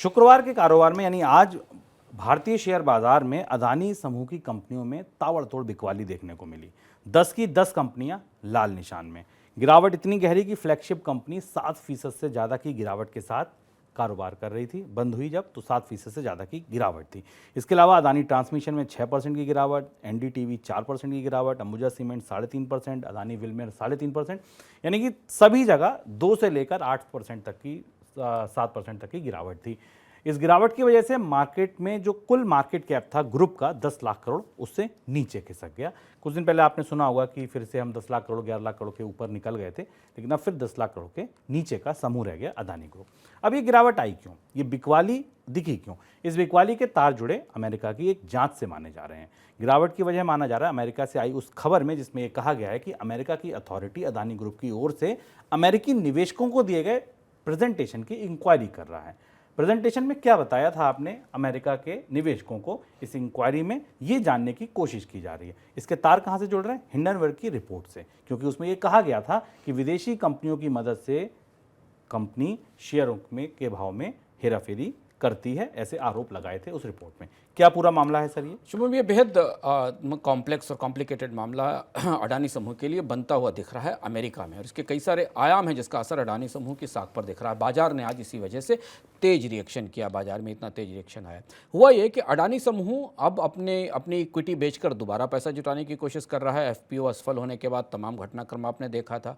शुक्रवार के कारोबार में यानी आज भारतीय शेयर बाजार में अदानी समूह की कंपनियों में ताबड़तोड़ बिकवाली देखने को मिली। 10 की 10 कंपनियां लाल निशान में। गिरावट इतनी गहरी कि फ्लैगशिप कंपनी 7% से ज़्यादा की गिरावट के साथ कारोबार कर रही थी। बंद हुई जब तो 7% से ज़्यादा की गिरावट थी। इसके अलावा अदानी ट्रांसमिशन में 6% की गिरावट, एनडीटीवी 4% की गिरावट, अंबुजा सीमेंट 3.5%, अदानी विलमेर 3.5%, यानी कि सभी जगह 2 से लेकर 8% तक की 7% तक की गिरावट थी। इस गिरावट की वजह से मार्केट में जो कुल मार्केट कैप था ग्रुप का 10 लाख करोड़ उससे नीचे खिसक गया। कुछ दिन पहले आपने सुना होगा कि फिर से हम 10 लाख करोड़ 11 लाख करोड़ के ऊपर निकल गए थे, लेकिन अब फिर 10 लाख करोड़ के नीचे का समूह रह गया अदानी ग्रुप। अब ये गिरावट आई क्यों, ये बिकवाली दिखी क्यों? इस बिकवाली के तार जुड़े अमेरिका की एक जांच से माने जा रहे हैं। गिरावट की वजह माना जा रहा है अमेरिका से आई उस खबर में जिसमें यह कहा गया है कि अमेरिका की अथॉरिटी अदानी ग्रुप की ओर से अमेरिकी निवेशकों को दिए गए प्रेजेंटेशन की इंक्वायरी कर रहा है। प्रेजेंटेशन में क्या बताया था आपने अमेरिका के निवेशकों को, इस इंक्वायरी में ये जानने की कोशिश की जा रही है। इसके तार कहां से जुड़ रहे हैं? हिंडनबर्ग की रिपोर्ट से, क्योंकि उसमें ये कहा गया था कि विदेशी कंपनियों की मदद से कंपनी शेयरों में के भाव में हेराफेरी करती है, ऐसे आरोप लगाए थे उस रिपोर्ट में। क्या पूरा मामला है सर? ये शुभम, ये बेहद कॉम्प्लेक्स और कॉम्प्लिकेटेड मामला अडानी समूह के लिए बनता हुआ दिख रहा है अमेरिका में, और इसके कई सारे आयाम हैं जिसका असर अडानी समूह की साख पर दिख रहा है। बाजार ने आज इसी वजह से तेज रिएक्शन किया, बाजार में इतना तेज रिएक्शन आया। हुआ ये कि अडानी समूह अब अपनी इक्विटी बेचकर दोबारा पैसा जुटाने की कोशिश कर रहा है। एफपीओ असफल होने के बाद तमाम घटनाक्रम आपने देखा था।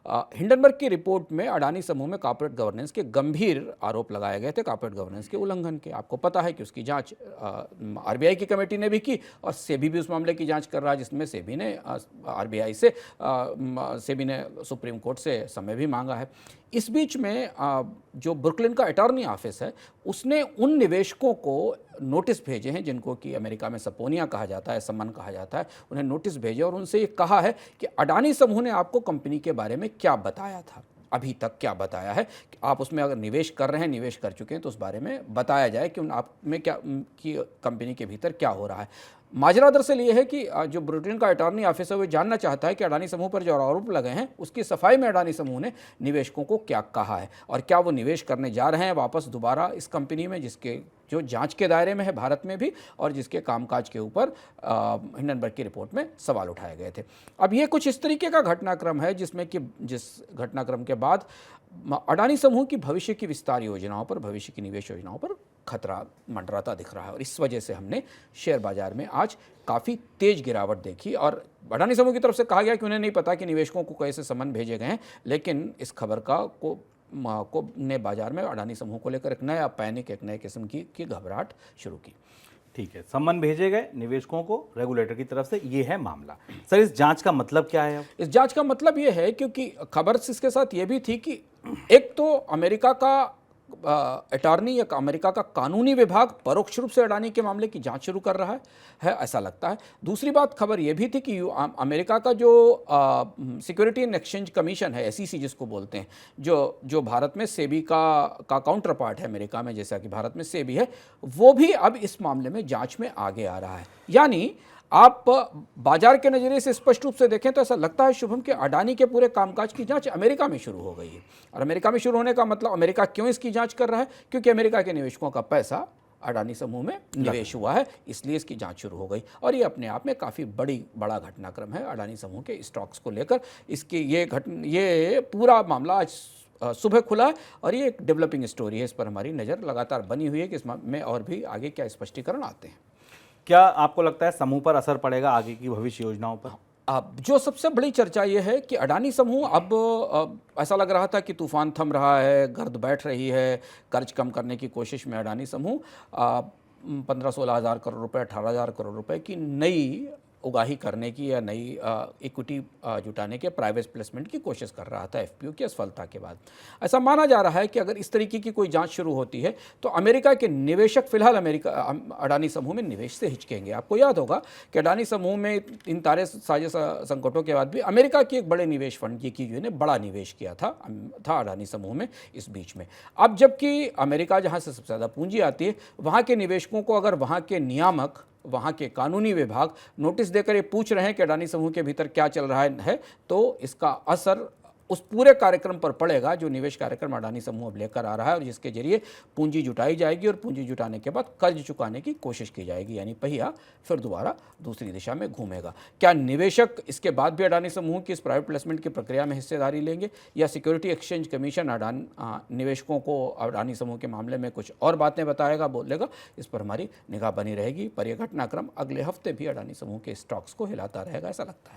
हिंडनबर्ग की रिपोर्ट में अडानी समूह में कॉर्पोरेट गवर्नेंस के गंभीर आरोप लगाए गए थे, कॉर्पोरेट गवर्नेंस के उल्लंघन के। आपको पता है कि उसकी जांच आरबीआई की कमेटी ने भी की और सेबी भी उस मामले की जांच कर रहा है, जिसमें सेबी ने आरबीआई से सेबी ने सुप्रीम कोर्ट से समय भी मांगा है। इस बीच में जो ब्रुकलिन का अटॉर्नी ऑफिस है उसने उन निवेशकों को नोटिस भेजे हैं जिनको कि अमेरिका में सपोनिया कहा जाता है, सम्मन कहा जाता है, उन्हें नोटिस भेजे और उनसे ये कहा है कि अडानी समूह ने आपको कंपनी के बारे में क्या बताया था, अभी तक क्या बताया है, कि आप उसमें अगर निवेश कर रहे हैं, निवेश कर चुके हैं, तो उस बारे में बताया जाए कि आप में क्या कि कंपनी के भीतर क्या हो रहा है। माजरा दरअसल ये है कि जो ब्रुकलिन का अटॉर्नी ऑफिस है वो जानना चाहता है कि अडानी समूह पर जो आरोप लगे हैं उसकी सफाई में अडानी समूह ने निवेशकों को क्या कहा है और क्या वो निवेश करने जा रहे हैं वापस दोबारा इस कंपनी में, जिसके जो जांच के दायरे में है भारत में भी और जिसके कामकाज के ऊपर हिंडनबर्ग की रिपोर्ट में सवाल उठाए गए थे। अब ये कुछ इस तरीके का घटनाक्रम है जिसमें कि जिस घटनाक्रम के बाद अडानी समूह की भविष्य की विस्तार योजनाओं पर, भविष्य की निवेश योजनाओं पर खतरा मंडराता दिख रहा है, और इस वजह से हमने शेयर बाजार में आज काफ़ी तेज गिरावट देखी। और अडानी समूह की तरफ से कहा गया कि उन्हें नहीं पता कि निवेशकों को कैसे सम्मन भेजे गए हैं, लेकिन इस खबर को ने बाजार में अडानी समूह को लेकर एक नया पैनिक, एक नए किस्म की घबराहट शुरू की। ठीक है, सम्मन भेजे गए निवेशकों को रेगुलेटर की तरफ से, ये है मामला। सर, इस जांच का मतलब क्या है? इस जांच का मतलब ये है, क्योंकि खबर इसके साथ ये भी थी कि एक तो अमेरिका का अटॉर्नी या अमेरिका का कानूनी विभाग परोक्ष रूप से अडानी के मामले की जांच शुरू कर रहा है ऐसा लगता है। दूसरी बात, खबर यह भी थी कि अमेरिका का जो सिक्योरिटी एंड एक्सचेंज कमीशन है, एसईसी जिसको बोलते हैं, जो भारत में सेबी का काउंटर पार्ट है अमेरिका में, जैसा कि भारत में सेबी है, वो भी अब इस मामले में जांच में आगे आ रहा है। यानी आप बाजार के नज़रिए से स्पष्ट रूप से देखें तो ऐसा लगता है शुभम कि अडानी के पूरे कामकाज की जांच अमेरिका में शुरू हो गई है। और अमेरिका में शुरू होने का मतलब, अमेरिका क्यों इसकी जांच कर रहा है? क्योंकि अमेरिका के निवेशकों का पैसा अडानी समूह में निवेश हुआ है, इसलिए इसकी जांच शुरू हो गई। और ये अपने आप में काफ़ी बड़ा घटनाक्रम है अडानी समूह के स्टॉक्स को लेकर। इसकी ये पूरा मामला आज सुबह खुला है और ये एक डेवलपिंग स्टोरी है, इस पर हमारी नज़र लगातार बनी हुई है कि इसमें और भी आगे क्या स्पष्टीकरण आते हैं। क्या आपको लगता है समूह पर असर पड़ेगा आगे की भविष्य योजनाओं पर? अब जो सबसे बड़ी चर्चा ये है कि अडानी समूह अब ऐसा लग रहा था कि तूफान थम रहा है, गर्द बैठ रही है, कर्ज कम करने की कोशिश में अडानी समूह 15-16 हज़ार करोड़ रुपए, 18 हज़ार करोड़ रुपए की नई उगाही करने की या नई इक्विटी जुटाने के प्राइवेट प्लेसमेंट की कोशिश कर रहा था एफपीओ की असफलता के बाद। ऐसा माना जा रहा है कि अगर इस तरीके की कोई जांच शुरू होती है तो अमेरिका के निवेशक फिलहाल अडानी समूह में निवेश से हिचकेंगे। आपको याद होगा कि अडानी समूह में इन सारे संकटों के बाद भी अमेरिका की एक बड़े निवेश फंड की ने बड़ा निवेश किया था अडानी समूह में इस बीच में। अब जबकि अमेरिका जहाँ से सबसे ज़्यादा पूंजी आती है, वहाँ के निवेशकों को अगर वहाँ के नियामक, वहाँ के कानूनी विभाग नोटिस देकर ये पूछ रहे हैं कि अडानी समूह के भीतर क्या चल रहा है, तो इसका असर उस पूरे कार्यक्रम पर पड़ेगा जो निवेश कार्यक्रम अडानी समूह अब लेकर आ रहा है और जिसके जरिए पूंजी जुटाई जाएगी और पूंजी जुटाने के बाद कर्ज चुकाने की कोशिश की जाएगी, यानी पहिया फिर दोबारा दूसरी दिशा में घूमेगा। क्या निवेशक इसके बाद भी अडानी समूह की इस प्राइवेट प्लेसमेंट की प्रक्रिया में हिस्सेदारी लेंगे या सिक्योरिटी एक्सचेंज कमीशन निवेशकों को अडानी समूह के मामले में कुछ और बातें बताएगा, बोलेगा, इस पर हमारी निगाह बनी रहेगी। पर यह घटनाक्रम अगले हफ्ते भी अडानी समूह के स्टॉक्स को हिलाता रहेगा, ऐसा लगता है।